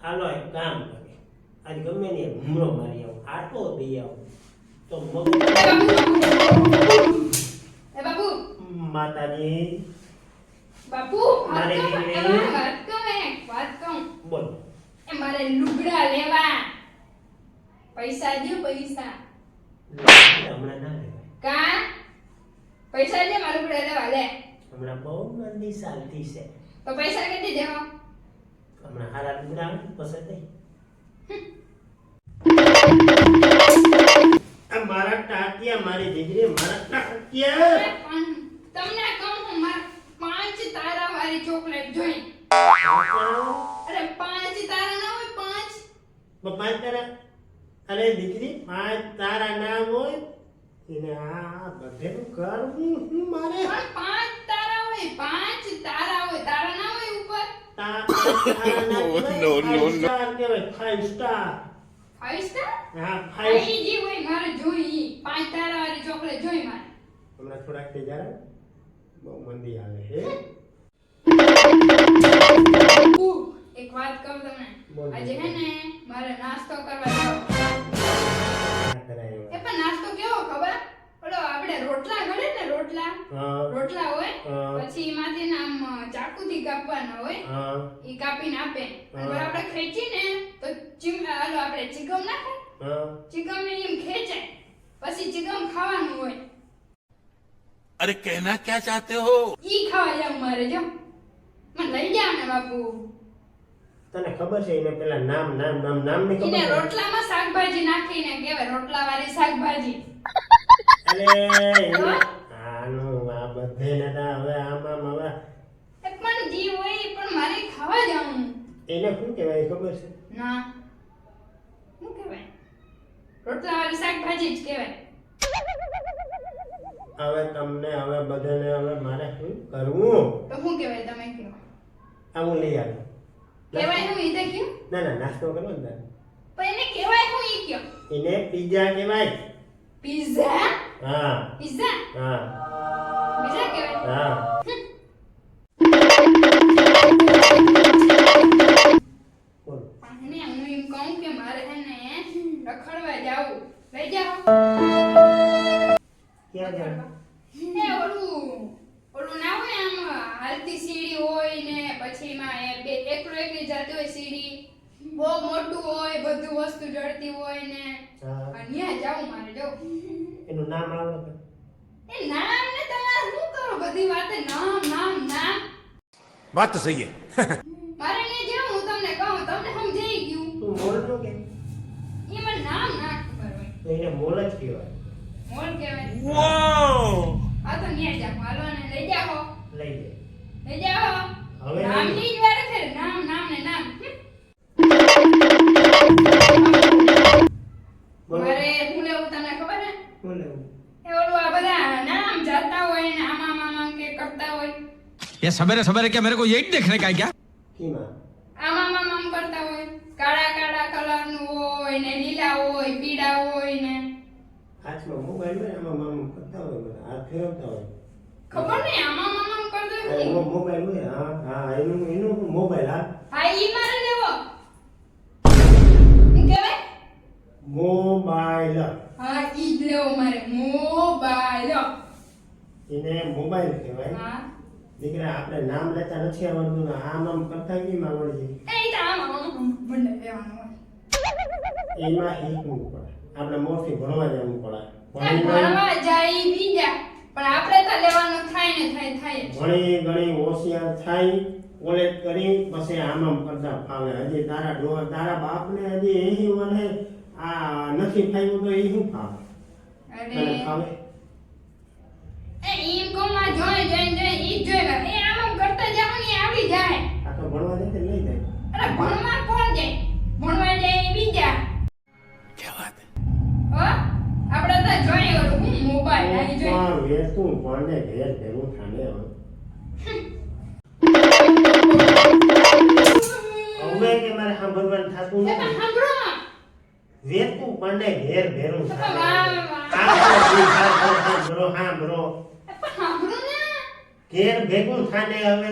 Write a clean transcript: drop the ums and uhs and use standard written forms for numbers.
હાલો એક કામ કરે, આજ ગમે ને હુમરો મારી આવું, આટો દઈ આવું તો મગ એ બાપુ માતાજી બાપુ મારે વાત કહું બોલો. એ મારે લુગડા લેવા પૈસા દે પૈસા હમણાં ના લેવાય, કા પૈસા દે મારે લુગડા લેવા લે હમણાં બહુ મંદી ચાલતી છે. તો પૈસા કેટલી દેવા હમણાં હારા લુગડા આવે પસંદ નહીં. આ મારા ટાટિયા, મારી દીકરી મારા ટાટિયા. પણ તમને કહું હું માર 5 તારા વાળી ચોકલેટ જોઈ અરે 5 તારા ના હોય 5 પાંચ તારા, અરે દીકરી પાંચ તારા ના હોય એને આ બધેનું કરવું હું મારે. પણ 5 તારા હોય 5 તારા હોય તારા ના હોય ઉપર No, no, no. 5 star. 5 star હા, 5. આઈ જી હોય મારે જોઈ 5 તારા વાળી ચોકલેટ જોઈ મારે હમણાં થોડાક થઈ જાય બહુ મંદી આવે હે. એક વાત કહું તમને બોલ. આજે હે ને મારે નાસ્તો કરવા જાવ ના કરાય એ પણ નાસ્તો કેવો ખબર ઓલો આપણે રોટલા ઘડે ને રોટલા હા, રોટલા હોય હા. પછી એમાંથી આમ ચાકુથી કાપવાના હોય હા, ઈ કાપીને આપે અને હા. આપણે ખેંચીને તો હાલો આપણે ચીગમ નાખે હા. ચીગમ ને એમ ખેંચે પછી ચીગમ ખાવાનું હોય अरे कहना क्या चाहते हो? ઈ ખાવા જાવ મારે જો મને લઈ જાવ ને બાપુ તને ખબર છે એને પેલા નામ ની એને ખબર છે? રોટલામાં શાકભાજી નાખીને કહેવાય રોટલાવાળી શાકભાજી અરે એને આનું આ બધે નતા હવે આમાં હવે એ પણ જી હોય ઈ પણ મારે ખાવા જાવું એને શું કહેવાય ખબર છે? ના શું કહેવાય રોટલાવાળી શાકભાજી જ કહેવાય હવે તમને હવે બધાને હવે મારે શું કરવું? તો શું કહેવાય તમે કહો આવું લઈ આવ્યો. કહેવાય હું ઈ તો કયો ના ના, નાસ્તો કરો ને તારે. પણ એને કહેવાય હું ઈ કયો એને પિઝા કહેવાય. પિઝા હા પિઝા હા પિઝા કહેવાય હા. બોલો. પણ હે ને હું એમ કહું કે મારે હે ને રખડવા જાવું લઈ જાઓ ક્યાં ગયા? એ ઓલું ના હોય આમ હાલતી સીડી હોય ને પછી એમાં એકલી જાતી હોય સીડી બહુ મોટું હોય બધું વસ્તુ જડતી હોય ને હા. ત્યાં જાવું મારે જાવું એનું નામ આવડે? એ નામ ને તમારે શું કરો બધી વાતે નામ નામ નામ बात तो सही है. મારે ને જાઉં હું તમને કહું તમને સમજાઈ ગયું તું મોલ નો કે? એમાં નામ ના ખબર હોય તો એને મોલ જ કહેવાય. મોલ કહેવાય Wow. આ તો ન્યા જાવ હાલો ને લઈ જાઓ લઈ લે. લઈ જાઓ હવે નામ લઈ ની જ વાર છે નામ નામ ને નામ બોલો. મારે હું લેવું તમને ખબર ને શું લેવું? એ ઓલું આ બધા નામ જાતા હોય ને આમ આમ આમ કે કરતા હોય ये सवेरे सवेरे क्या मेरे को यही देखने का है क्या? કીમાં? આમ આમ આમ આમ કરતા હોય કાળા કાળા કલર નું હોય ને લીલા હોય પીળા હોય ને હાથમાં મોબાઈલ હોય આમાં આમ કરતા હોય બધા, હાથ ફેરવતા હોય. ખબર નહીં આમ આમ આમ આમ કરતા હોય એમાં મોબાઈલ હોય. હા હા, એનું મોબાઈલ. હા, હા ઈ મારે લેવો હું કહેવાય મોબાઈલ. હા ઈ જ લેવો મારે મોબાઈલ એને મોબાઈલ કહેવાય. હા દીકરા આપણે નામ લેતા નથી આવડતું ને આમ આમ કરતા કેમ આવડે છે? એ તો આમ આમ આમ બંને લેવાનું હોય એમાં શીખવું પડે. આપણે મોરથી ભણવા જવું પડે. ભણવા જાય ઈ બીજા પણ આપણે તો લેવાનું થાય ને થાય જ. ભણી ગણી હોશિયાર થાય, કોલેજ કરી પછી આમ આમ કરતા ફાવે. હજી તારા બાપને હજી 80 વર્ષે આ નથી ફાવ્યું તો એ શું ફાવે? તને અરે ફાવે? એ ઈમ કોમાં જોઈ ઈ જોઈ એ આમ આમ કરતા જાવ ને આવડી જાય આ તો ભણવા જાય લઈ જાય. અરે ભણવા કોણ જાય ભણવા જાય ઈ બીજા क्या बात है? હો આપણે તો જોઈએ ઓલું હું મોબાઈલ આવી જોઈ પણ વેચતું ભણને ઘેર ભેગું થાને હવે કે મારે સાંભળવાનું થતું એ પણ નથી. સાંભળો વેચતું ભણને ઘેર ભેગું વાહ, થાને. વાહ. સાંભળો એ પણ સાંભળો ને ઘેર ભેગું થાને હવે.